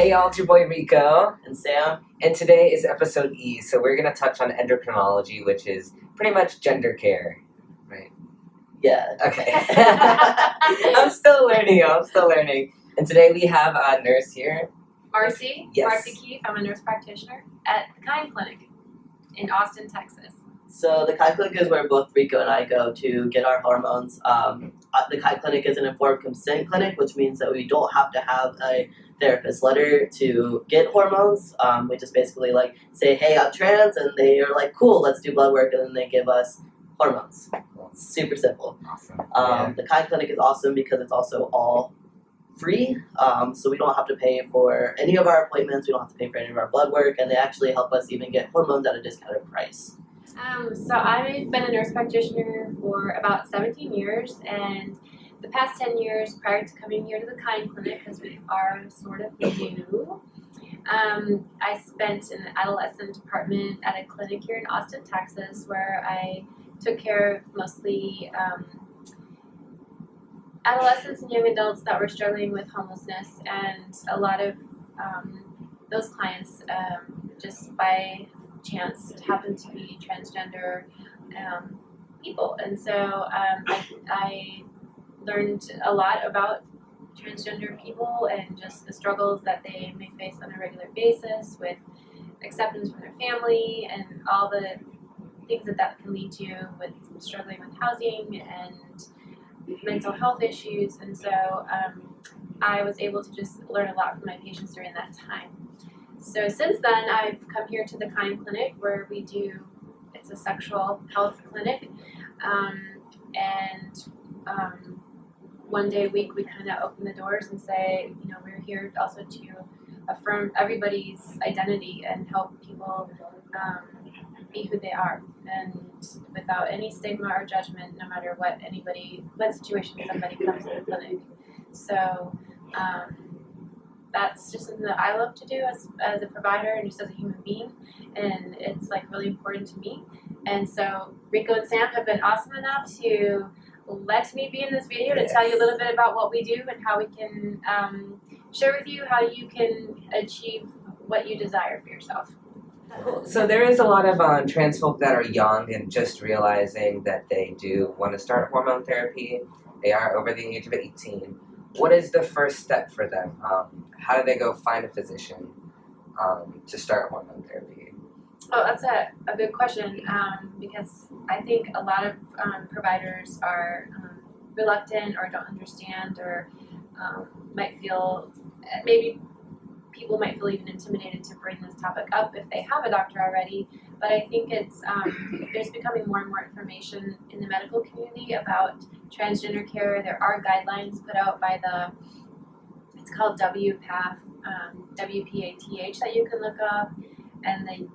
Hey y'all, it's your boy Rico. And Sam. And today is episode E, so we're going to touch on endocrinology, which is pretty much gender care, right? Yeah. Okay. I'm still learning. And today we have a nurse here. Marcy. Yes. Marcy Keefe. I'm a nurse practitioner at the Kind Clinic in Austin, Texas. So the Kai Clinic is where both Rico and I go to get our hormones. The Kai Clinic is an informed consent clinic, which means that we don't have to have a therapist letter to get hormones. We just basically say, hey, I'm trans, and they are like, cool, let's do blood work, and then they give us hormones. It's super simple. Awesome. The Kai Clinic is awesome because it's also all free, so we don't have to pay for any of our appointments, we don't have to pay for any of our blood work, and they actually help us even get hormones at a discounted price. So I've been a nurse practitioner for about 17 years, and the past 10 years prior to coming here to the Kind Clinic, because we are sort of new, I spent in the adolescent department at a clinic here in Austin, Texas, where I took care of mostly adolescents and young adults that were struggling with homelessness, and a lot of those clients just by chance happened to be transgender people, and so I learned a lot about transgender people and just the struggles that they may face on a regular basis with acceptance from their family and all the things that can lead to with struggling with housing and mental health issues. And so I was able to just learn a lot from my patients during that time. So since then, I've come here to the Kind Clinic, where it's a sexual health clinic, and one day a week we kind of open the doors and say, we're here also to affirm everybody's identity and help people be who they are, and without any stigma or judgment, no matter what situation somebody comes to the clinic. So that's just something that I love to do as a provider and just as a human being, and it's really important to me. And so Rico and Sam have been awesome enough to let me be in this video to tell you a little bit about what we do and how we can share with you how you can achieve what you desire for yourself. So there is a lot of trans folk that are young and just realizing that they do want to start hormone therapy. They are over the age of 18. What is the first step for them? How do they go find a physician to start hormone therapy? Oh, that's a good question, because I think a lot of providers are reluctant or don't understand, or might feel, maybe people might feel even intimidated to bring this topic up if they have a doctor already. But I think there's becoming more and more information in the medical community about transgender care. There are guidelines put out by it's called WPATH, WPATH, that you can look up, and the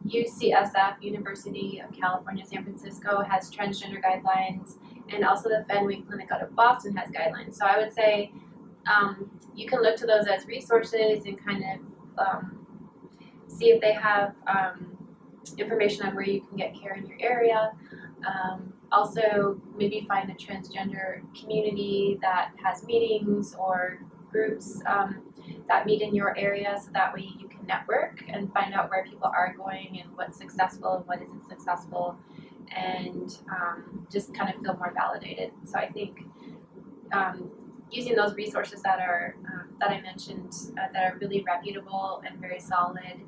UCSF, University of California, San Francisco, has transgender guidelines, and also the Fenway Clinic out of Boston has guidelines. So I would say you can look to those as resources and kind of see if they have information on where you can get care in your area. Also, maybe find a transgender community that has meetings or groups that meet in your area, so that way you can network and find out where people are going and what's successful and what isn't successful, and just kind of feel more validated. So I think using those resources that I mentioned, that are really reputable and very solid,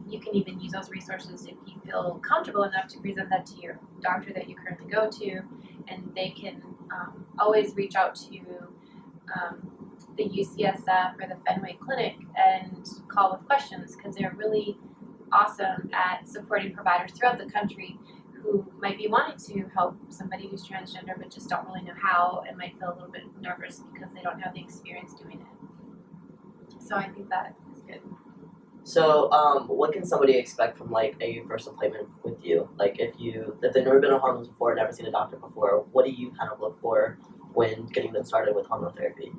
you can even use those resources if you feel comfortable enough to present that to your doctor that you currently go to, and they can always reach out to the UCSF or the Fenway Clinic and call with questions, because they're really awesome at supporting providers throughout the country who might be wanting to help somebody who's transgender but just don't really know how, and might feel a little bit nervous because they don't have the experience doing it. So I think that is good. So what can somebody expect from a first appointment with you? If they've never been on hormones before, never seen a doctor before, what do you kind of look for when getting them started with hormone therapy?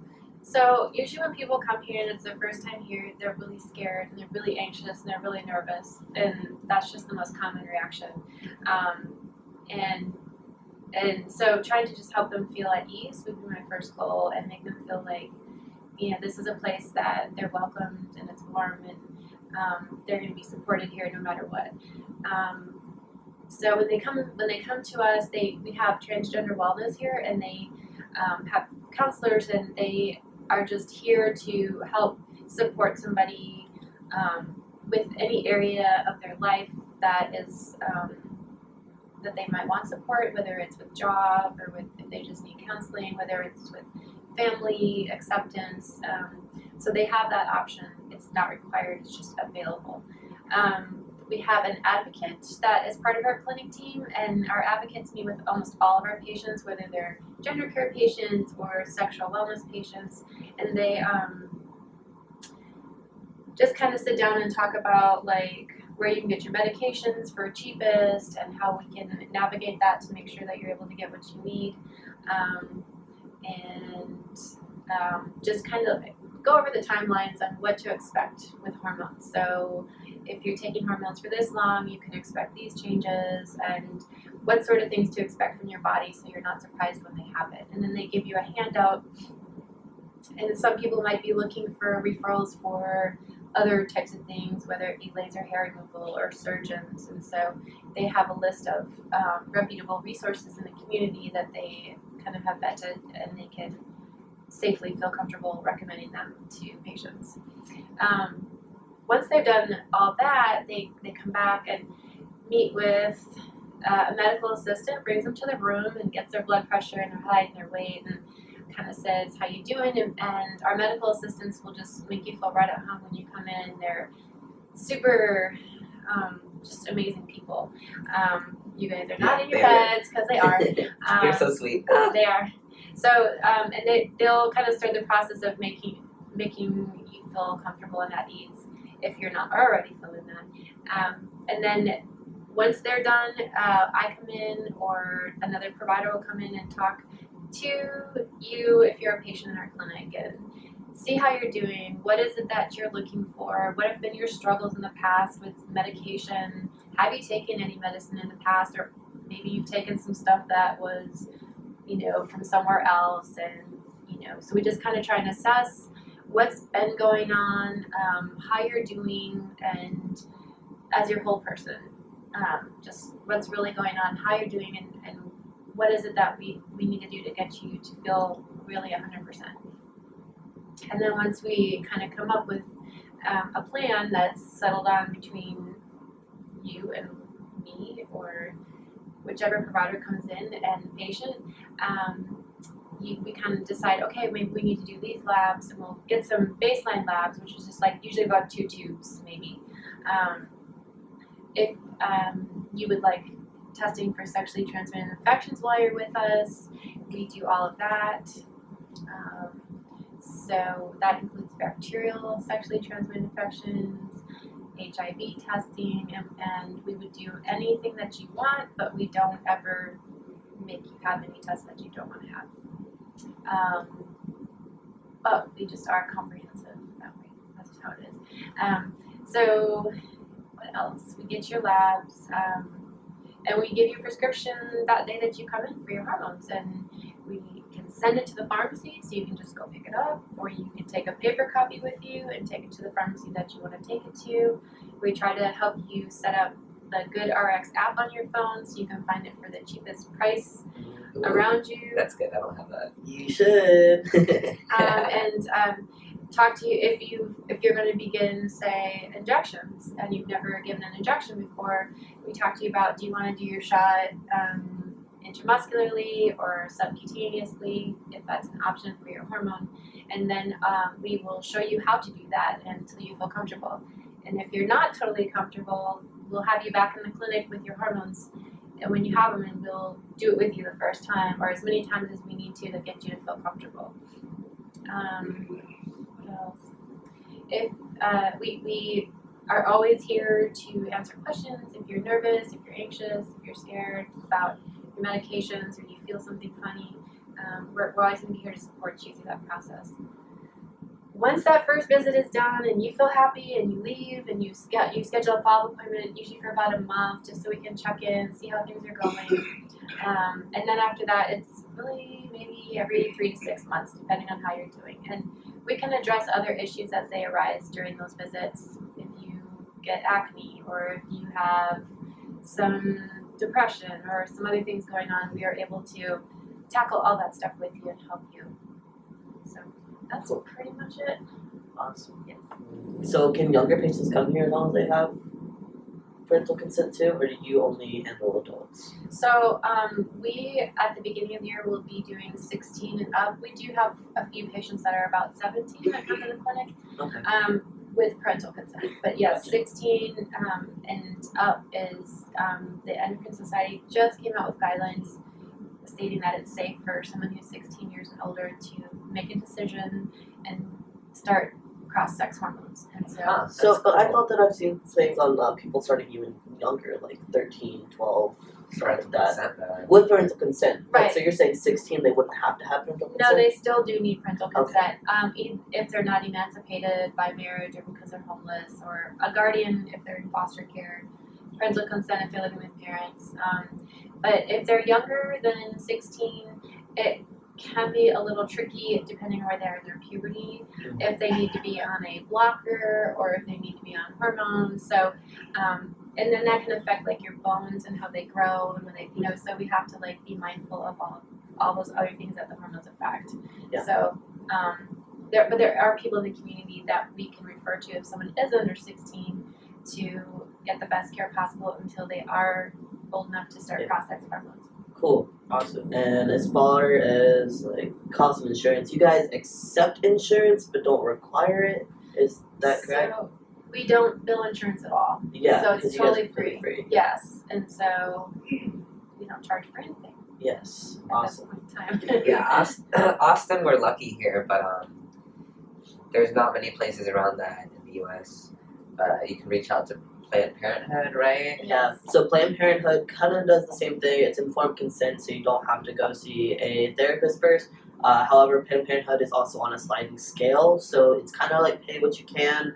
So usually when people come here and it's their first time here, they're really scared and they're really anxious and they're really nervous, and that's just the most common reaction. And so trying to just help them feel at ease would be my first goal, and make them feel like this is a place that they're welcomed and it's warm, and they're going to be supported here no matter what. So when they come to us, we have transgender wellness here, and they have counselors, and they are just here to help support somebody with any area of their life that is that they might want support, whether it's with job or if they just need counseling, whether it's with family acceptance. So they have that option. It's not required, it's just available. We have an advocate that is part of our clinic team, and our advocates meet with almost all of our patients, whether they're gender care patients or sexual wellness patients, and they just kind of sit down and talk about like where you can get your medications for cheapest and how we can navigate that to make sure that you're able to get what you need, and just kind of go over the timelines on what to expect with hormones. So if you're taking hormones for this long, you can expect these changes, and what sort of things to expect from your body so you're not surprised when they happen. And then they give you a handout, and some people might be looking for referrals for other types of things, whether it be laser hair removal or surgeons. And so they have a list of reputable resources in the community that they kind of have vetted, and they can safely feel comfortable recommending them to patients. Once they've done all that, they come back and meet with a medical assistant, brings them to the room and gets their blood pressure and their height and their weight, and kind of says, how you doing? And our medical assistants will just make you feel right at home when you come in. They're super just amazing people. You guys are not in your beds, because they are. They're so sweet. They are. So, and they'll kind of start the process of making you feel comfortable and at ease if you're not already feeling that. And then once they're done, I come in, or another provider will come in and talk to you if you're a patient in our clinic, and see how you're doing. What is it that you're looking for? What have been your struggles in the past with medication? Have you taken any medicine in the past, or maybe you've taken some stuff that was, from somewhere else? And, so we just kind of try and assess what's been going on, how you're doing, and as your whole person, just what's really going on, how you're doing, and what is it that we need to do to get you to feel really 100%. And then once we kind of come up with a plan that's settled on between you and me, or whichever provider comes in, and the patient, we kind of decide, okay, maybe we need to do these labs, and we'll get some baseline labs, which is just like usually about 2 tubes, maybe. If you would like testing for sexually transmitted infections while you're with us, we do all of that. So that includes bacterial sexually transmitted infections, HIV testing, and we would do anything that you want, but we don't ever make you have any tests that you don't want to have. But we just are comprehensive that way. That's just how it is. So what else? We get your labs, and we give you a prescription that day that you come in for your hormones, and we can send it to the pharmacy, so you can just go pick it up, or you can take a paper copy with you and take it to the pharmacy that you want to take it to. We try to help you set up the Good RX app on your phone, so you can find it for the cheapest price around you. That's good. I don't have that. You should. And talk to you if you're going to begin, say, injections, and you've never given an injection before. We talk to you about, do you want to do your shot intramuscularly or subcutaneously, if that's an option for your hormone, and then we will show you how to do that until you feel comfortable. And if you're not totally comfortable, we'll have you back in the clinic with your hormones, and when you have them, and we'll do it with you the first time, or as many times as we need to get you to feel comfortable. What else? If we are always here to answer questions. If you're nervous, if you're anxious, if you're scared about your medications, or you feel something funny, we're always going to be here to support you through that process. once that first visit is done and you feel happy and you leave and you schedule a follow-up appointment usually for about a month just so we can check in, see how things are going. And then after that, it's really maybe every 3 to 6 months, depending on how you're doing. And we can address other issues as they arise during those visits. If you get acne or if you have some depression or some other things going on, we are able to tackle all that stuff with you and help you. So that's pretty much it. Awesome. Yes. So can younger patients come here as long as they have parental consent too, or do you only handle adults? So we, at the beginning of the year, will be doing 16 and up. We do have a few patients that are about 17 that come to the clinic with parental consent. But yes, 16 and up is the Endocrine Society just came out with guidelines stating that it's safe for someone who's 16 years and older to make a decision and start cross-sex hormones. And so, but I thought that I've seen things on people starting even younger, like 13, 12, something like that. With parental consent. Right. So you're saying 16, they wouldn't have to have parental consent? No, they still do need parental consent. If they're not emancipated by marriage or because they're homeless, or a guardian if they're in foster care, parental consent if they're living with parents. But if they're younger than 16, it can be a little tricky depending on where they're in their puberty, if they need to be on a blocker or if they need to be on hormones. So, and then that can affect like your bones and how they grow and when they, so we have to like be mindful of all those other things that the hormones affect. Yeah. So, there are people in the community that we can refer to if someone is under 16 to get the best care possible until they are old enough to start cross-sex hormones. Cool. Awesome. And as far as like cost of insurance, you guys accept insurance but don't require it. Is that correct? So we don't bill insurance at all. Yeah. So it's totally free. free. Yes. And so we don't charge for anything. Yes. At Awesome. this point in time. Yeah, Austin, we're lucky here, but there's not many places around that in the U.S. You can reach out to Planned Parenthood, right? Yeah. So Planned Parenthood kind of does the same thing. It's informed consent, so you don't have to go see a therapist first. However, Planned Parenthood is also on a sliding scale, so it's kind of like pay what you can.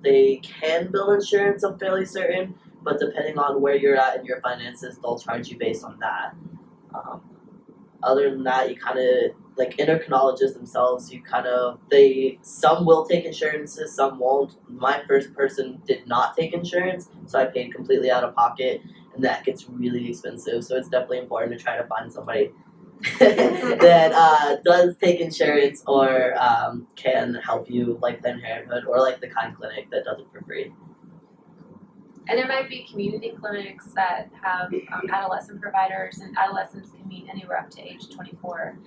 They can bill insurance, I'm fairly certain, but depending on where you're at in your finances, they'll charge you based on that. Other than that, you kind of, like endocrinologists themselves, some will take insurances, some won't. My first person did not take insurance, so I paid completely out of pocket, and that gets really expensive. So it's definitely important to try to find somebody that does take insurance or can help you, like Planned Parenthood or like the Kind Clinic that does it for free. And there might be community clinics that have adolescent providers, and adolescents can meet anywhere up to age 24.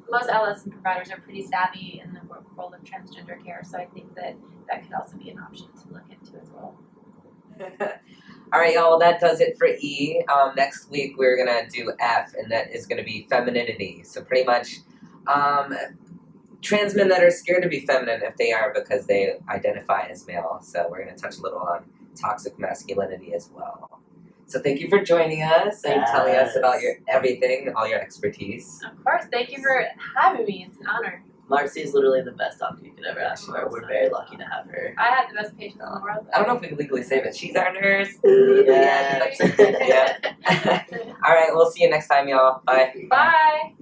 Most adolescent providers are pretty savvy in the world of transgender care, so I think that could also be an option to look into as well. All right, y'all, that does it for E. Next week we're going to do F, and that is going to be femininity. So pretty much trans men that are scared to be feminine if they are because they identify as male. So we're going to touch a little on toxic masculinity as well. So thank you for joining us and telling us about your everything, all your expertise. Of course, thank you for having me. It's an honor. Marcy is literally the best doctor you could ever ask for. We're very lucky to have her. I had the best patient in the world. I don't know if we can legally say, but she's our nurse. Yeah. Yeah. All right, we'll see you next time, y'all. Bye. Bye.